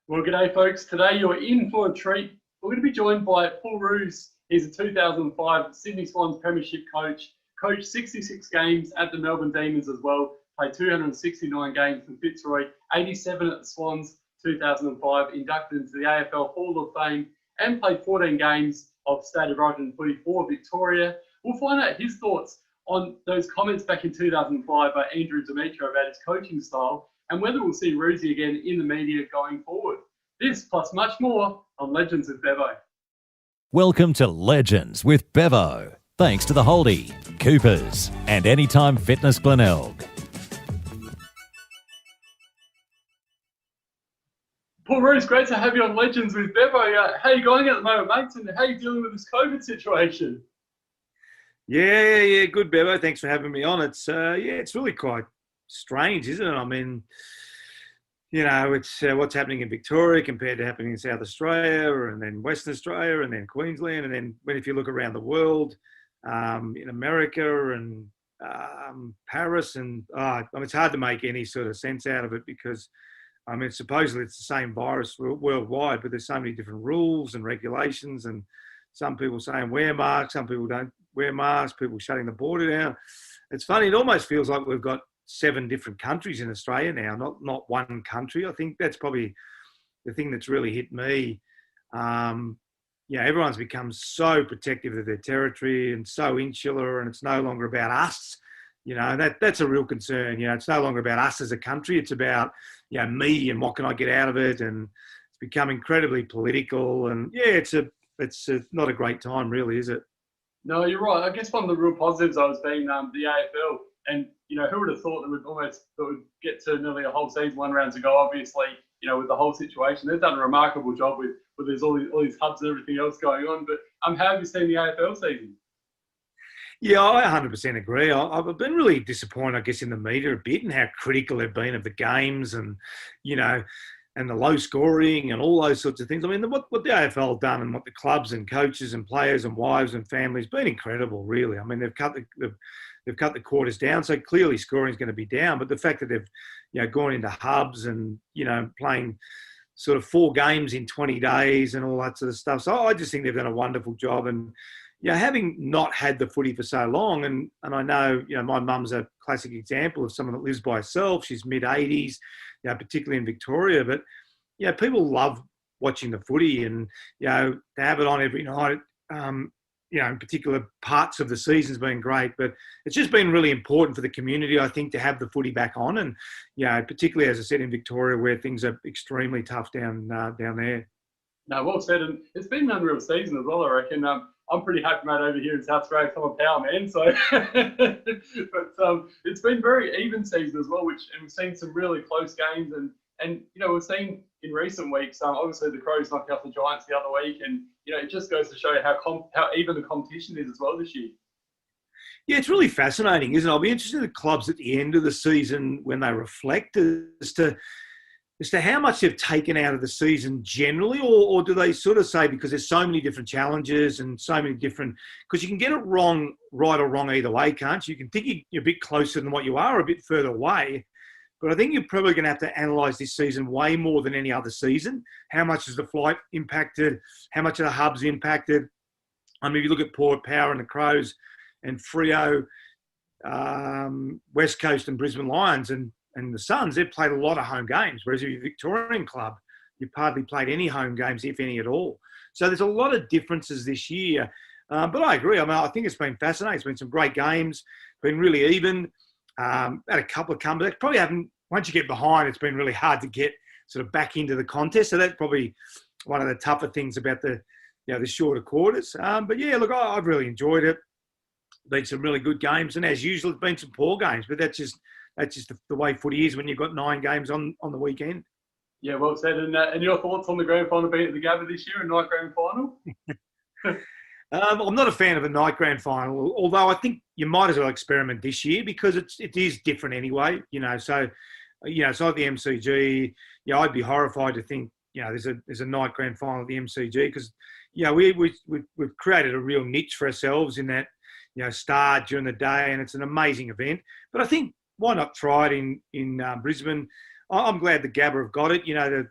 Well, g'day, folks. Today you're in for a treat. We're going to be joined by Roosy Roos. He's a 2005 Sydney Swans Premiership coach, coached 66 games at the Melbourne Demons as well, played 269 games for Fitzroy, 87 at the Swans, 2005, inducted into the AFL Hall of Fame, and played 14 games of State of Origin footy for Victoria. We'll find out his thoughts on those comments back in 2005 by Andrew Demetriou about his coaching style, and whether we'll see Roosy again in the media going forward. This plus much more on Legends with Bevo. Welcome to Legends with Bevo. Thanks to the Holdie, Coopers, and Anytime Fitness Glenelg. Paul Roos, great to have you on Legends with Bevo. How are you going at the moment, mates, and how are you dealing with this COVID situation? Yeah, good, Bevo. Thanks for having me on. It's really quite strange, isn't it? I mean, you know, it's what's happening in Victoria compared to happening in South Australia and then Western Australia and then Queensland. And then if you look around the world, in America and Paris, and it's hard to make any sort of sense out of it because, I mean, supposedly it's the same virus worldwide, but there's so many different rules and regulations, and some people saying wear masks, some people don't wear masks, people shutting the border down. It's funny, it almost feels like we've got 7 different countries in Australia now, not one country. I think that's probably the thing that's really hit me. Everyone's become so protective of their territory and so insular, and it's no longer about us. You know, that's a real concern. You know, it's no longer about us as a country. It's about, you know, me and what can I get out of it, and it's become incredibly political. And yeah, it's not a great time, really, is it? No, you're right. I guess one of the real positives I was being the AFL. And, you know, who would have thought that we'd get to nearly a whole season, 1 round to go, obviously, you know, with the whole situation. They've done a remarkable job with there's all these hubs and everything else going on. But how have you seen the AFL season? Yeah, I 100% agree. I've been really disappointed, I guess, in the media a bit and how critical they've been of the games and, you know, and the low scoring and all those sorts of things. I mean, what the AFL have done and what the clubs and coaches and players and wives and families been incredible, really. I mean, they've cut the quarters down, so clearly scoring is going to be down. But the fact that they've, you know, gone into hubs and, you know, playing sort of 4 games in 20 days and all that sort of stuff. So I just think they've done a wonderful job. And, you know, having not had the footy for so long, and I know, you know, my mum's a classic example of someone that lives by herself. She's mid-80s, you know, particularly in Victoria. But, you know, people love watching the footy and, you know, to have it on every night, you know, in particular parts of the season's been great, but it's just been really important for the community, I think, to have the footy back on. And, you know, particularly, as I said, in Victoria, where things are extremely tough down there. No, well said. And it's been an unreal season as well, I reckon. I'm pretty happy, mate, over here in South Australia. I'm a power man, so. But it's been very even season as well, and we've seen some really close games. And you know, we've seen in recent weeks, obviously the Crows knocked out the Giants the other week, and you know, it just goes to show how even the competition is as well this year. Yeah, it's really fascinating, isn't it? I'll be interested in the clubs at the end of the season when they reflect as to how much they've taken out of the season generally, or do they sort of say, because there's so many different challenges and so many different, because you can get it wrong, right or wrong either way, can't you? You can think you're a bit closer than what you are, a bit further away. But I think you're probably going to have to analyse this season way more than any other season. How much is the flight impacted? How much are the hubs impacted? I mean, if you look at Port, Power and the Crows and Freo, West Coast and Brisbane Lions and the Suns, they've played a lot of home games. Whereas if you're a Victorian club, you've hardly played any home games, if any at all. So there's a lot of differences this year. But I agree. I mean, I think it's been fascinating. It's been some great games, been really even. Had a couple of comebacks. Probably haven't, once you get behind, it's been really hard to get sort of back into the contest. So that's probably one of the tougher things about the shorter quarters. But yeah, look, I've really enjoyed it. Been some really good games, and as usual, it's been some poor games. But that's just the way footy is when you've got 9 games on the weekend. Yeah, well said. And your thoughts on the grand final being at the Gabba this year, a night grand final? I'm not a fan of a night grand final, although I think you might as well experiment this year because it is different anyway. You know, so it's like the MCG. You know, I'd be horrified to think, you know, there's a night grand final at the MCG because, you know, we've created a real niche for ourselves in that, you know, start during the day, and it's an amazing event. But I think why not try it in Brisbane? I'm glad the Gabba have got it. You know,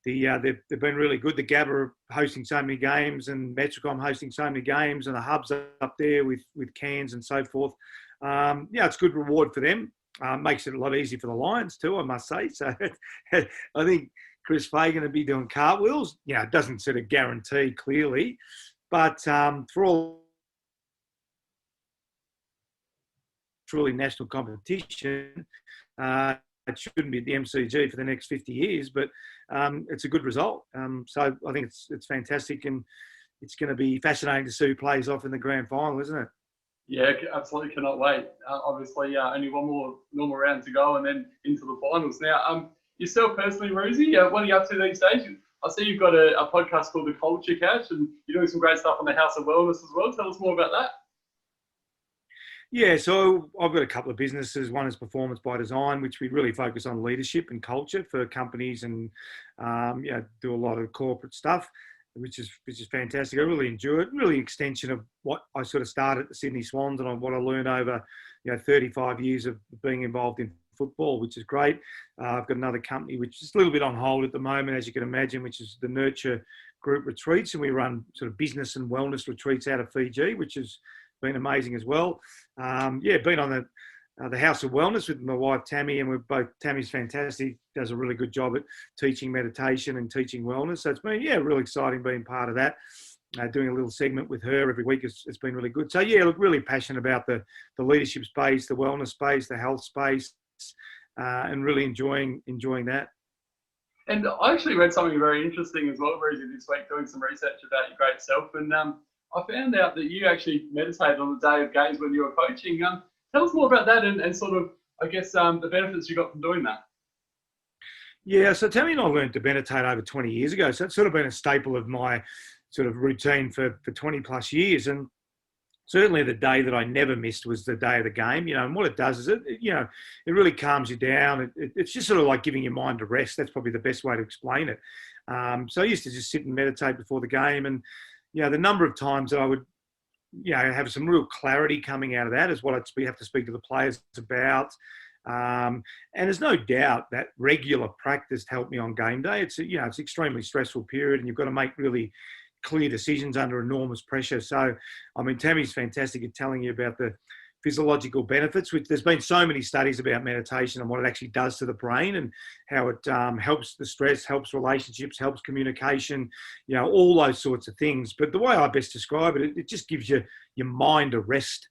they've been really good. The Gabba are hosting so many games, and Metricom hosting so many games, and the hubs up there with Cairns and so forth. It's good reward for them. Makes it a lot easier for the Lions too, I must say. So I think Chris Fagan will be doing cartwheels. It doesn't sort of guarantee clearly, but for all truly national competition, it shouldn't be at the MCG for the next 50 years, but it's a good result. So I think it's fantastic, and it's going to be fascinating to see who plays off in the grand final, isn't it? Yeah, absolutely cannot wait. Obviously, only one more normal round to go and then into the finals. Now, yourself personally, Roosy, what are you up to these days? I see you've got a podcast called The Culture Couch, and you're doing some great stuff on the House of Wellness as well. Tell us more about that. Yeah, so I've got a couple of businesses. One is Performance by Design, which we really focus on leadership and culture for companies, and do a lot of corporate stuff, which is fantastic. I really enjoy it. Really extension of what I sort of started at the Sydney Swans and what I learned over 35 years of being involved in football, which is great. I've got another company which is a little bit on hold at the moment, as you can imagine, which is the Nurture Group Retreats, and we run sort of business and wellness retreats out of Fiji, which has been amazing as well. Been on the House of Wellness with my wife Tammy, and Tammy's fantastic, does a really good job at teaching meditation and teaching wellness. So it's been really exciting being part of that. Doing a little segment with her every week, it's been really good. So look, really passionate about the leadership space, the wellness space, the health space, and really enjoying that. And I actually read something very interesting as well, Roosy, this week, doing some research about your great self, and I found out that you actually meditated on the day of games when you were coaching. Tell us more about that and sort of, I guess, the benefits you got from doing that. Yeah, so Tammy and I learned to meditate over 20 years ago. So it's sort of been a staple of my sort of routine for 20 plus years. And certainly the day that I never missed was the day of the game, and what it does is it really calms you down. It's just sort of like giving your mind a rest. That's probably the best way to explain it. So I used to just sit and meditate before the game, and the number of times that I would, have some real clarity coming out of that is what we have to speak to the players about. And there's no doubt that regular practice helped me on game day. It's it's an extremely stressful period, and you've got to make really clear decisions under enormous pressure. So, I mean, Tammy's fantastic at telling you about the physiological benefits, which there's been so many studies about meditation and what it actually does to the brain, and how it helps the stress, helps relationships, helps communication, all those sorts of things. But the way I best describe it, it just gives your mind a rest,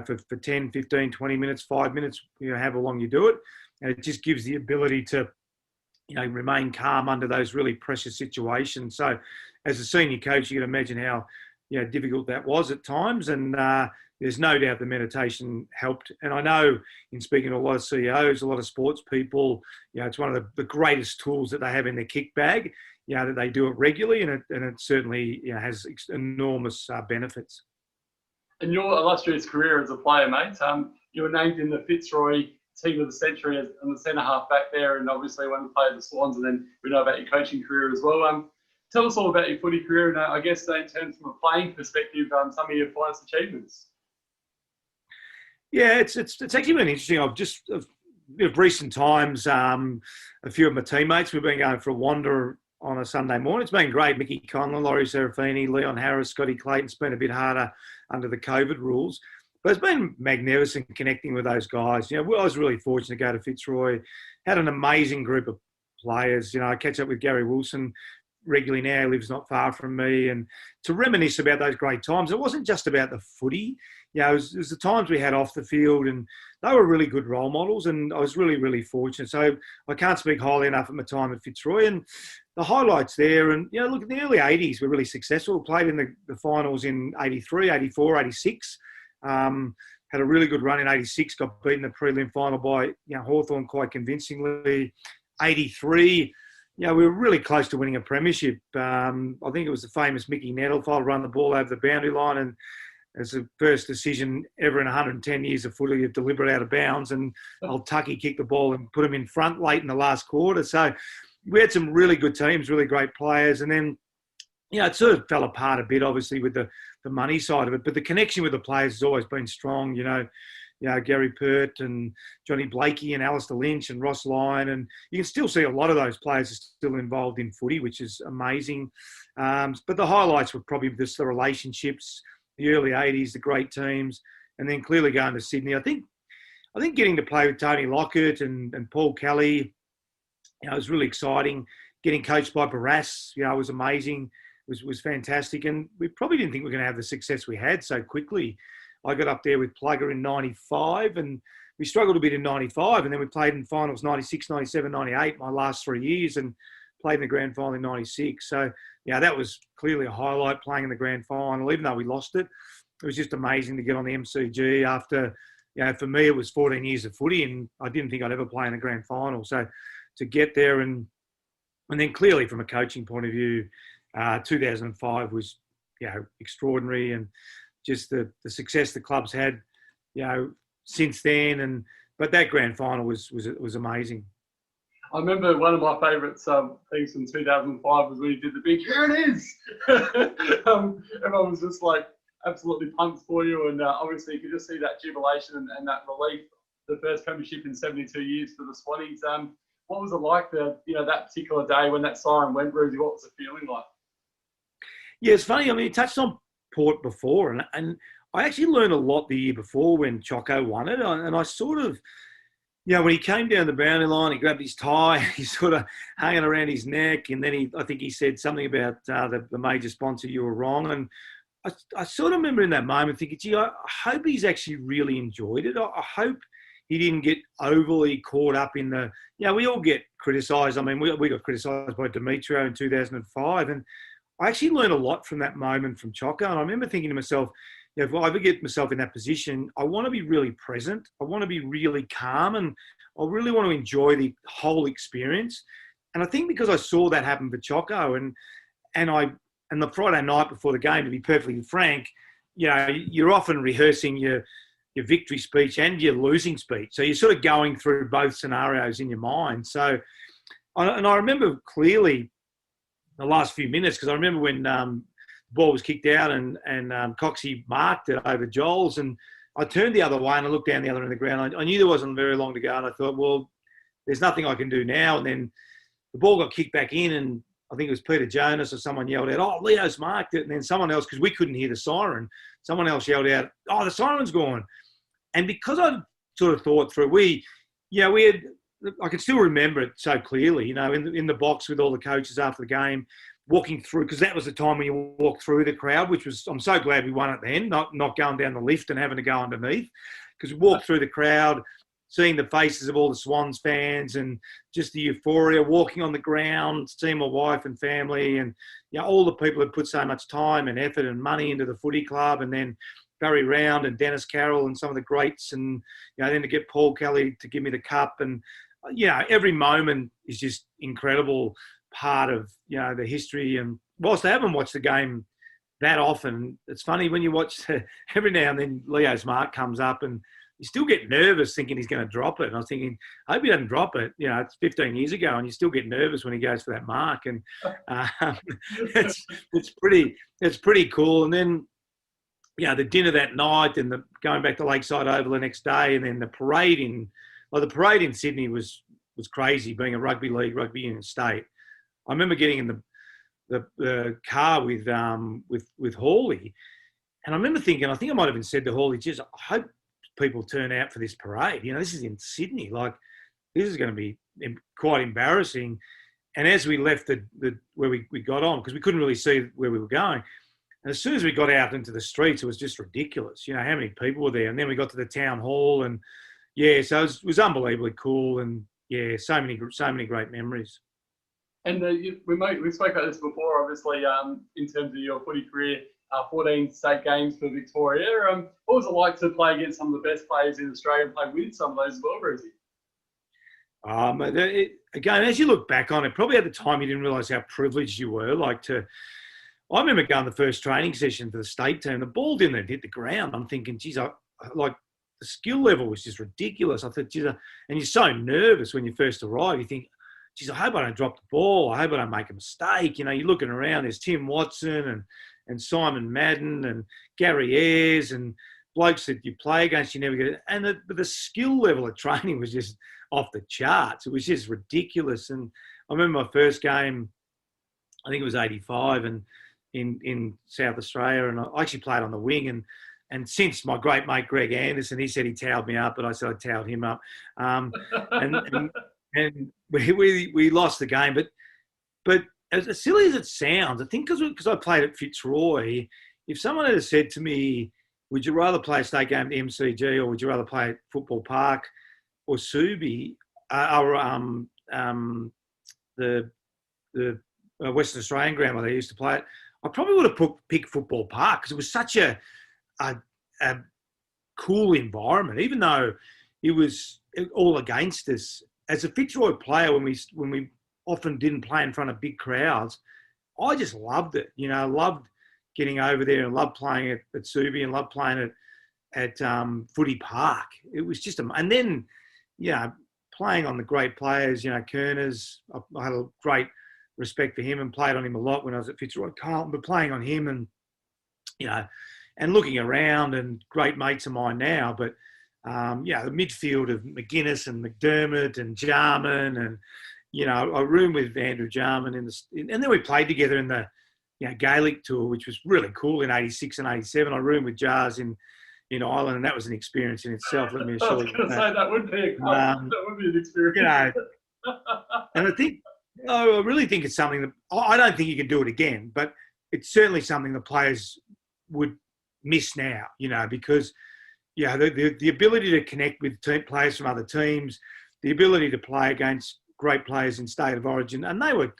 for 10, 15, 20 minutes, 5 minutes, however long you do it. And it just gives the ability to, remain calm under those really pressure situations. So as a senior coach, you can imagine how, difficult that was at times. And, there's no doubt the meditation helped. And I know in speaking to a lot of CEOs, a lot of sports people, it's one of the greatest tools that they have in their kick bag, that they do it regularly. And it certainly has enormous benefits. In your illustrious career as a player, mate, you were named in the Fitzroy Team of the Century as the centre half back there, and obviously when you played the Swans, and then we know about your coaching career as well. Tell us all about your footy career, and I guess in terms from a playing perspective, some of your finest achievements. Yeah, it's actually been interesting. I've just of recent times, a few of my teammates, we've been going for a wander on a Sunday morning. It's been great. Mickey Conlon, Laurie Serafini, Leon Harris, Scotty Clayton. It's been a bit harder under the COVID rules, but it's been magnificent connecting with those guys. I was really fortunate to go to Fitzroy, had an amazing group of players. I catch up with Gary Wilson regularly now. He lives not far from me, and to reminisce about those great times. It wasn't just about the footy. It was the times we had off the field, and they were really good role models, and I was really, really fortunate. So I can't speak highly enough of my time at Fitzroy, and the highlights there. And, look, in the early 80s, we were really successful. We played in the finals in 83, 84, 86. Had a really good run in 86, got beaten in the prelim final by Hawthorn quite convincingly. 83, we were really close to winning a premiership. I think it was the famous Mickey Nettlefold run the ball over the boundary line, and it's the first decision ever in 110 years of footy of deliberate out of bounds, and old Tucky kicked the ball and put him in front late in the last quarter. So we had some really good teams, really great players, and then it sort of fell apart a bit, obviously, with the money side of it. But the connection with the players has always been strong. Gary Pert and Johnny Blakey and Alistair Lynch and Ross Lyon. And you can still see a lot of those players are still involved in footy, which is amazing. But the highlights were probably just the relationships, the early 80s, the great teams, and then clearly going to Sydney. I think getting to play with Tony Lockett and Paul Kelly, it was really exciting. Getting coached by Barras, was amazing. Was fantastic. And we probably didn't think we were going to have the success we had so quickly. I got up there with Plugger in 95 and we struggled a bit in 95, and then we played in finals 96, 97, 98, my last 3 years, and played in the grand final in 96. So, that was clearly a highlight, playing in the grand final, even though we lost it. It was just amazing to get on the MCG after, for me, it was 14 years of footy, and I didn't think I'd ever play in a grand final. So to get there and then clearly from a coaching point of view, 2005 was, extraordinary, and just the success the club's had, since then. But that grand final was amazing. I remember one of my favourite things from 2005 was when you did the big, here it is. Everyone was just like absolutely pumped for you, and obviously you could just see that jubilation and that relief. The first premiership in 72 years for the Swannies. What was it like that particular day when that siren went, Roosy? What was the feeling like? Yeah, it's funny. I mean, you touched on Port before, and I actually learned a lot the year before when Choco won it. And I sort of, when he came down the boundary line, he grabbed his tie, he's sort of hanging around his neck, and then I think he said something about the major sponsor, you were wrong. And I sort of remember in that moment thinking, gee, I hope he's actually really enjoyed it. I hope he didn't get overly caught up in the, we all get criticised. I mean, we got criticised by Demetriou in 2005. And I actually learned a lot from that moment from Choco. And I remember thinking to myself, if I ever get myself in that position, I want to be really present. I want to be really calm, and I really want to enjoy the whole experience. And I think because I saw that happen for Choco, and the Friday night before the game, to be perfectly frank, you're often rehearsing your victory speech and your losing speech. So you're sort of going through both scenarios in your mind. So, and I remember clearly the last few minutes, because I remember when the ball was kicked out and Coxie marked it over Joel's, and I turned the other way and I looked down the other end of the ground. I knew there wasn't very long to go, and I thought, well, there's nothing I can do now. And then the ball got kicked back in, and I think it was Peter Jonas or someone yelled out, oh, Leo's marked it. And then someone else, because we couldn't hear the siren, someone else yelled out, oh, the siren's gone. And because I sort of thought through, we had, I can still remember it so clearly, in the box with all the coaches after the game, walking through, because that was the time when you walk through the crowd, which was, I'm so glad we won it then, not going down the lift and having to go underneath, because we walked through the crowd, seeing the faces of all the Swans fans and just the euphoria, walking on the ground, seeing my wife and family, and all the people who put so much time and effort and money into the footy club, and then Barry Round and Dennis Carroll and some of the greats, and then to get Paul Kelly to give me the cup, and every moment is just incredible part of the history. And whilst I haven't watched the game that often, it's funny when you watch every now and then Leo's mark comes up and you still get nervous thinking he's going to drop it. And I was thinking, I hope he doesn't drop it. It's 15 years ago and you still get nervous when he goes for that mark. And it's pretty cool. And then, the dinner that night and going back to Lakeside Oval the next day, and then the parade in Sydney was crazy, being a rugby union state. I remember getting in the car with Hawley, and I remember thinking, I think I might have even said to Hawley, geez, I hope people turn out for this parade. This is in Sydney. Like, this is going to be quite embarrassing. And as we left where we got on, because we couldn't really see where we were going, and as soon as we got out into the streets, it was just ridiculous. How many people were there. And then we got to the town hall, and so it was unbelievably cool, and so many great memories. And we spoke about this before, obviously, in terms of your footy career, 14 state games for Victoria. What was it like to play against some of the best players in Australia and play with some of those as well, Roosy? Again, as you look back on it, probably at the time you didn't realise how privileged you were. I remember going to the first training session for the state team. The ball didn't hit the ground. I'm thinking, geez, the skill level was just ridiculous. I thought, geez, and you're so nervous when you first arrive. You think, geez, I hope I don't drop the ball. I hope I don't make a mistake. You're looking around. There's Tim Watson and Simon Madden and Gary Ayres and blokes that you play against, you never get it. And the skill level of training was just off the charts. It was just ridiculous. And I remember my first game, I think it was 85, and in South Australia, and I actually played on the wing. And since my great mate Greg Anderson, he said he towed me up, but I said I towed him up. And we lost the game. But as silly as it sounds, I think because I played at Fitzroy, if someone had said to me, would you rather play a state game at MCG or would you rather play at Football Park or Subi or the Western Australian ground where they used to play it, I probably would have picked Football Park because it was such a cool environment, even though it was all against us. As a Fitzroy player, when we often didn't play in front of big crowds, I just loved it. Loved getting over there and loved playing at Subi and loved playing at Footy Park. It was just and then, playing on the great players, Kerners, I had a great respect for him and played on him a lot when I was at Fitzroy Carlton, but playing on him and, and looking around and great mates of mine now, but the midfield of McGuinness and McDermott and Jarman and, I roomed with Andrew Jarman and then we played together in the, Gaelic tour, which was really cool in 86 and 87. I roomed with Jars in Ireland, and that was an experience in itself. Let me assure you. I was going to say that would be an experience. And I really think it's something that I don't think you can do it again, but it's certainly something the players would miss now, because the ability to connect with players from other teams, the ability to play against great players in State of Origin, and they were,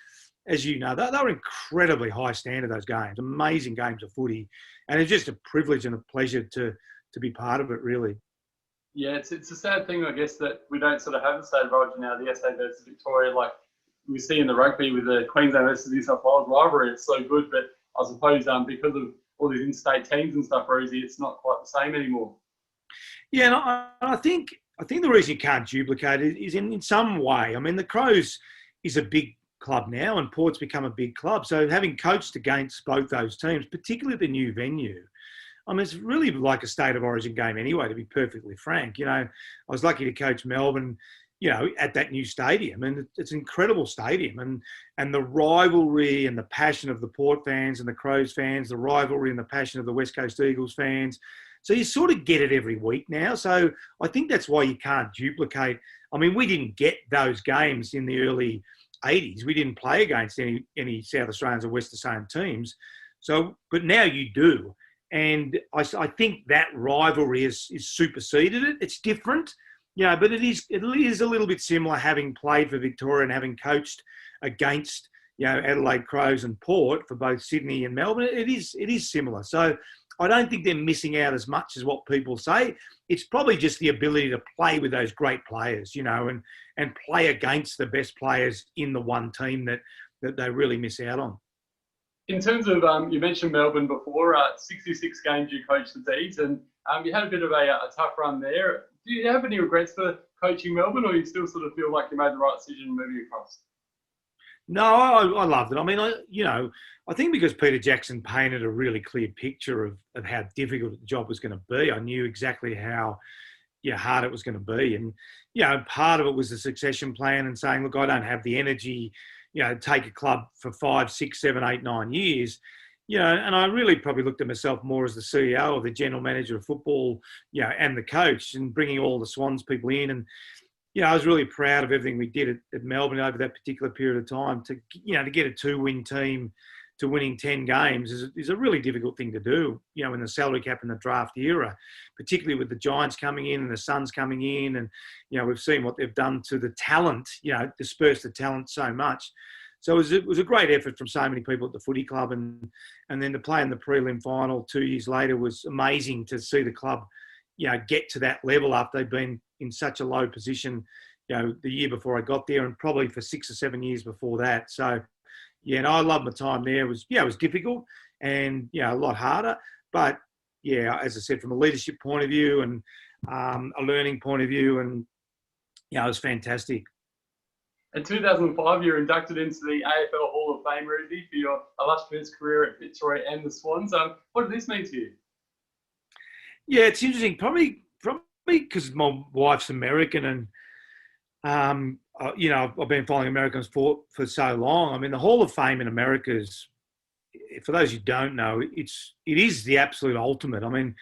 as you know, they were incredibly high standard, those games, amazing games of footy, and it's just a privilege and a pleasure to be part of it, really. Yeah, it's a sad thing, I guess, that we don't sort of have the State of Origin now, the SA versus Victoria, like we see in the rugby with the Queensland versus New South Wales rivalry. It's so good, but I suppose because of all these in-state teams and stuff, Rosie, it's not quite the same anymore. Yeah, and I think the reason you can't duplicate it is in some way. I mean, the Crows is a big club now, and Port's become a big club. So having coached against both those teams, particularly the new venue, I mean, it's really like a State of Origin game anyway, to be perfectly frank. I was lucky to coach Melbourne, at that new stadium, and it's an incredible stadium, and the rivalry and the passion of the Port fans and the Crows fans, the rivalry and the passion of the West Coast Eagles fans. So you sort of get it every week now. So I think that's why you can't duplicate. I mean, we didn't get those games in the early 80s. We didn't play against any South Australians or West Australian teams. So, but now you do. And I think that rivalry is superseded it. It's different, but it is a little bit similar, having played for Victoria and having coached against, Adelaide Crows and Port for both Sydney and Melbourne. It is similar. So I don't think they're missing out as much as what people say. It's probably just the ability to play with those great players, and play against the best players in the one team that they really miss out on. In terms of, you mentioned Melbourne before, 66 games you coached the D's, and you had a bit of a tough run there. Do you have any regrets for coaching Melbourne, or you still sort of feel like you made the right decision moving across? No, I loved it. I mean, I think because Peter Jackson painted a really clear picture of how difficult the job was going to be, I knew exactly how hard it was going to be. And, part of it was the succession plan and saying, look, I don't have the energy, take a club for 5, 6, 7, 8, 9 years. And I really probably looked at myself more as the CEO or the general manager of football, and the coach, and bringing all the Swans people in. And, I was really proud of everything we did at Melbourne over that particular period of time. To get a 2-win team to winning 10 games is a really difficult thing to do, in the salary cap and the draft era, particularly with the Giants coming in and the Suns coming in. And, we've seen what they've done to the talent, dispersed the talent so much. So it was a great effort from so many people at the footy club. And then to play in the prelim final 2 years later was amazing to see the club, get to that level after they've been in such a low position, the year before I got there, and probably for 6 or 7 years before that. So, and I loved my time there. It was difficult and, a lot harder. But, as I said, from a leadership point of view and a learning point of view, and, it was fantastic. In 2005, you were inducted into the AFL Hall of Fame, Roosy, for your illustrious career at Fitzroy and the Swans. What did this mean to you? Yeah, it's interesting. Probably because my wife's American, and I've been following American sport for so long. I mean, the Hall of Fame in America is, for those who don't know, it is the absolute ultimate. I mean,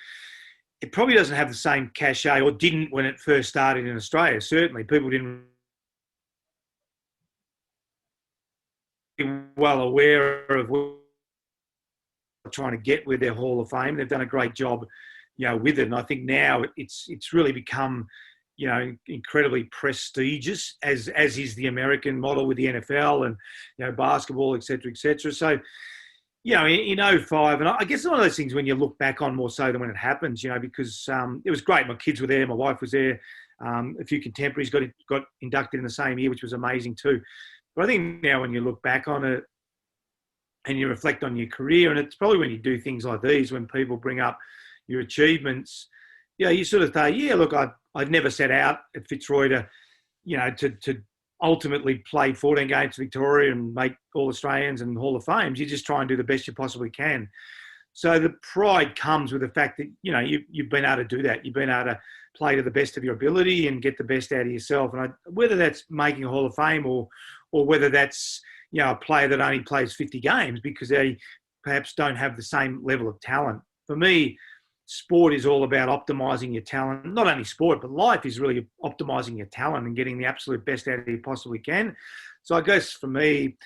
it probably doesn't have the same cachet, or didn't when it first started in Australia. Certainly, people didn't be well aware of what they're trying to get with their Hall of Fame. They've done a great job, with it. And I think now it's really become, incredibly prestigious, as is the American model with the NFL and, basketball, et cetera, et cetera. So, in 05, and I guess it's one of those things when you look back on more so than when it happens, because it was great. My kids were there. My wife was there. A few contemporaries got inducted in the same year, which was amazing too. But I think now when you look back on it and you reflect on your career, and it's probably when you do things like these, when people bring up your achievements, you sort of say, look, I'd never set out at Fitzroy to ultimately play 14 games for Victoria and make All Australians and Hall of Fames. You just try and do the best you possibly can. So the pride comes with the fact that, you've been able to do that. You've been able to play to the best of your ability and get the best out of yourself. And whether that's making a Hall of Fame or whether that's, a player that only plays 50 games because they perhaps don't have the same level of talent. For me, sport is all about optimising your talent. Not only sport, but life is really optimising your talent and getting the absolute best out of you possibly can. So I guess for me,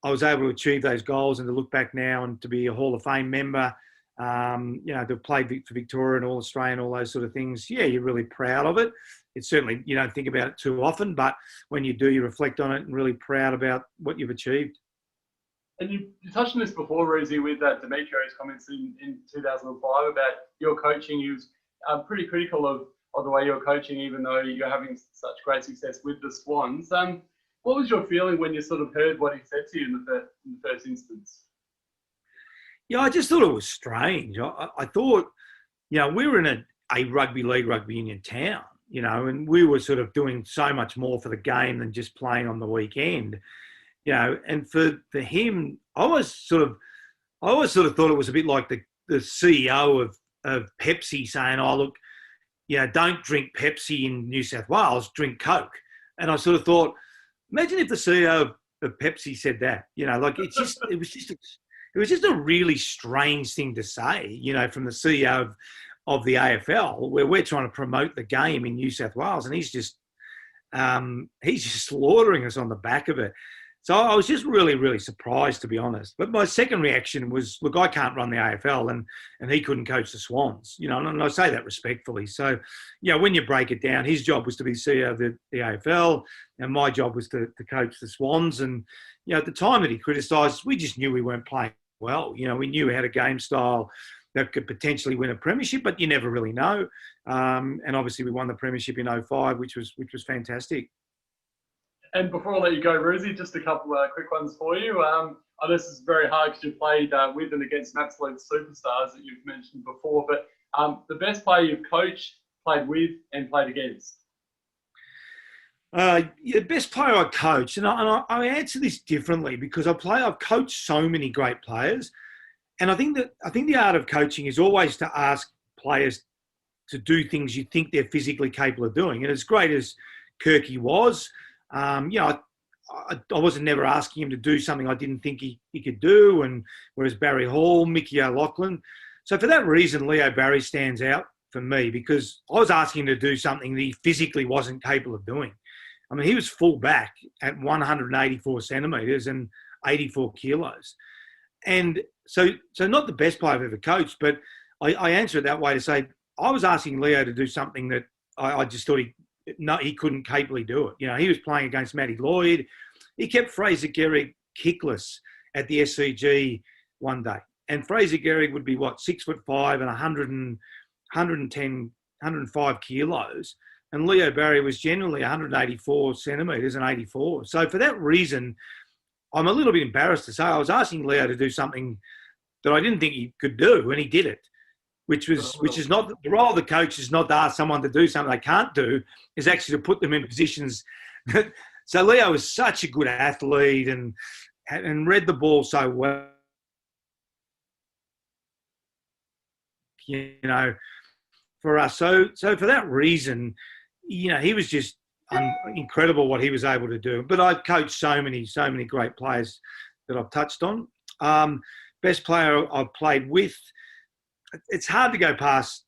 I was able to achieve those goals and to look back now and to be a Hall of Fame member, to play for Victoria and All Australian, all those sort of things. Yeah, you're really proud of it. It's certainly, you don't think about it too often, but when you do, you reflect on it and really proud about what you've achieved. And you touched on this before, Roosy, with Demetriou's comments in 2005 about your coaching. He was pretty critical of the way you're coaching, even though you're having such great success with the Swans. What was your feeling when you sort of heard what he said to you in the first instance? Yeah, I just thought it was strange. I thought, we were in a rugby league, rugby union town, and we were sort of doing so much more for the game than just playing on the weekend. And for him, I always sort of thought it was a bit like the CEO of Pepsi saying, "Oh, look, don't drink Pepsi in New South Wales, drink Coke." And I sort of thought, imagine if the CEO of Pepsi said that. It was just a really strange thing to say, from the CEO of the AFL, where we're trying to promote the game in New South Wales, and he's just slaughtering us on the back of it. So I was just really, really surprised, to be honest. But my second reaction was, look, I can't run the AFL and he couldn't coach the Swans, and I say that respectfully. So, when you break it down, his job was to be CEO of the AFL and my job was to coach the Swans. And, at the time that he criticised, we just knew we weren't playing well. We knew we had a game style that could potentially win a premiership, but you never really know. And obviously we won the premiership in 05, which was fantastic. And before I let you go, Roosy, just a couple of quick ones for you. I know this is very hard because you played with and against some absolute superstars that you've mentioned before, but the best player you've coached, played with and played against? Best player I coached, and I answer this differently because I've coached so many great players, and I think the art of coaching is always to ask players to do things you think they're physically capable of doing. And as great as Kirky was, I wasn't never asking him to do something I didn't think he could do. And whereas Barry Hall, Mickey O'Loughlin. So for that reason, Leo Barry stands out for me because I was asking him to do something that he physically wasn't capable of doing. I mean, he was full back at 184 centimetres and 84 kilos. And so not the best player I've ever coached, but I answer it that way to say, I was asking Leo to do something that I just thought he couldn't capably do it. He was playing against Matty Lloyd. He kept Fraser Gehrig kickless at the SCG one day. And Fraser Gehrig would be, 6'5" and 110, 105 kilos. And Leo Barry was generally 184 centimetres and 84. So for that reason, I'm a little bit embarrassed to say I was asking Leo to do something that I didn't think he could do, and he did it. Which is not the role of the coach is not to ask someone to do something they can't do, is actually to put them in positions. So Leo was such a good athlete and read the ball so well. for us. So for that reason, he was just incredible what he was able to do. But I coached so many great players that I've touched on. Best player I've played with, it's hard to go past.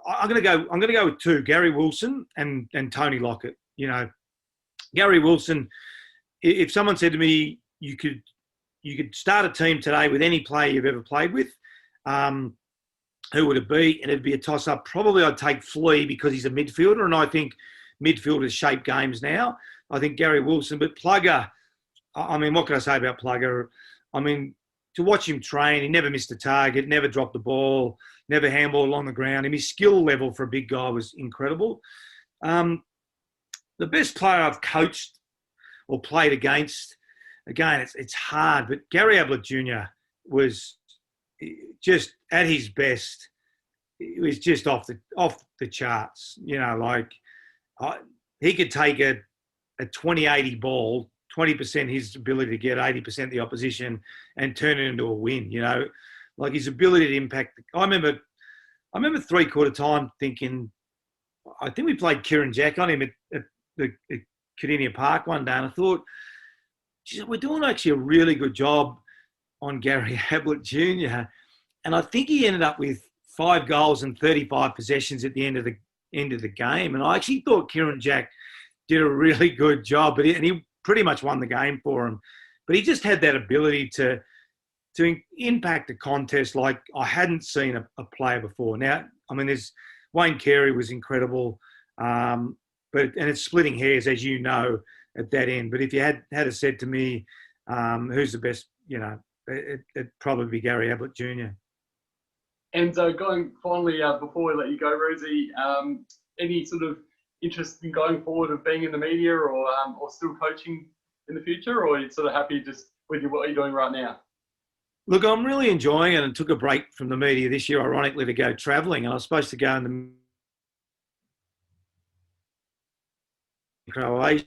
I'm going to go with two: Gary Wilson and Tony Lockett. Gary Wilson. If someone said to me, you could start a team today with any player you've ever played with, who would it be? And it'd be a toss-up. Probably I'd take Flea because he's a midfielder, and I think midfielders shape games now. I think Gary Wilson, but Plugger, I mean, what can I say about Plugger? I mean, to watch him train, he never missed a target, never dropped the ball, never handball along the ground. And his skill level for a big guy was incredible. The best player I've coached or played against, again, it's hard, but Gary Ablett Jr. was just at his best. It was just off the charts. He could take a 20-80 ball, 20% his ability to get 80% the opposition and turn it into a win. Like his ability to impact. I remember 3/4 time thinking, I think we played Kieran Jack on him at Cardinia Park one day, and I thought, geez, we're doing actually a really good job on Gary Ablett Jr. And I think he ended up with 5 goals and 35 possessions at the end of the game. And I actually thought Kieran Jack did a really good job, and he pretty much won the game for him. But he just had that ability to impact a contest like I hadn't seen a player before. Now, I mean, Wayne Carey was incredible, and it's splitting hairs, as you know, at that end. But if you had said to me, who's the best, it'd probably be Gary Ablett Jr. And going finally, before we let you go, Roosy, any sort of interest in going forward of being in the media or still coaching in the future, or are you sort of happy just with what you're doing right now? Look, I'm really enjoying it, and took a break from the media this year, ironically, to go travelling. And I was supposed to go in the Croatia,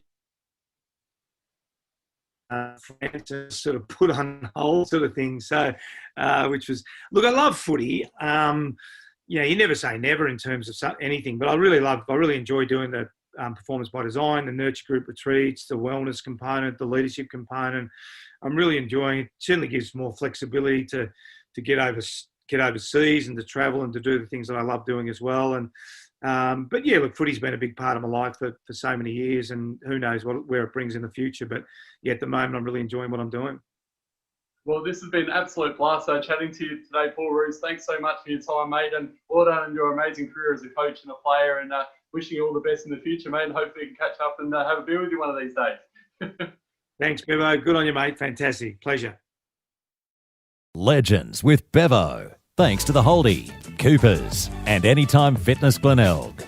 France, sort of put on hold, sort of thing. So, which was, look, I love footy. You never say never in terms of anything, but I really enjoy doing the performance by design, the nurture group retreats, the wellness component, the leadership component. I'm really enjoying it. Certainly gives more flexibility to get overseas and to travel and to do the things that I love doing as well. And but yeah, look, footy's been a big part of my life for so many years, and who knows where it brings in the future. But yeah, at the moment, I'm really enjoying what I'm doing. Well, this has been an absolute blast chatting to you today, Paul Roos. Thanks so much for your time, mate, and well done on your amazing career as a coach and a player, and wishing you all the best in the future, mate, and hopefully we can catch up and have a beer with you one of these days. Thanks, Bevo. Good on you, mate. Fantastic. Pleasure. Legends with Bevo. Thanks to the Holdie, Coopers, and Anytime Fitness Glenelg.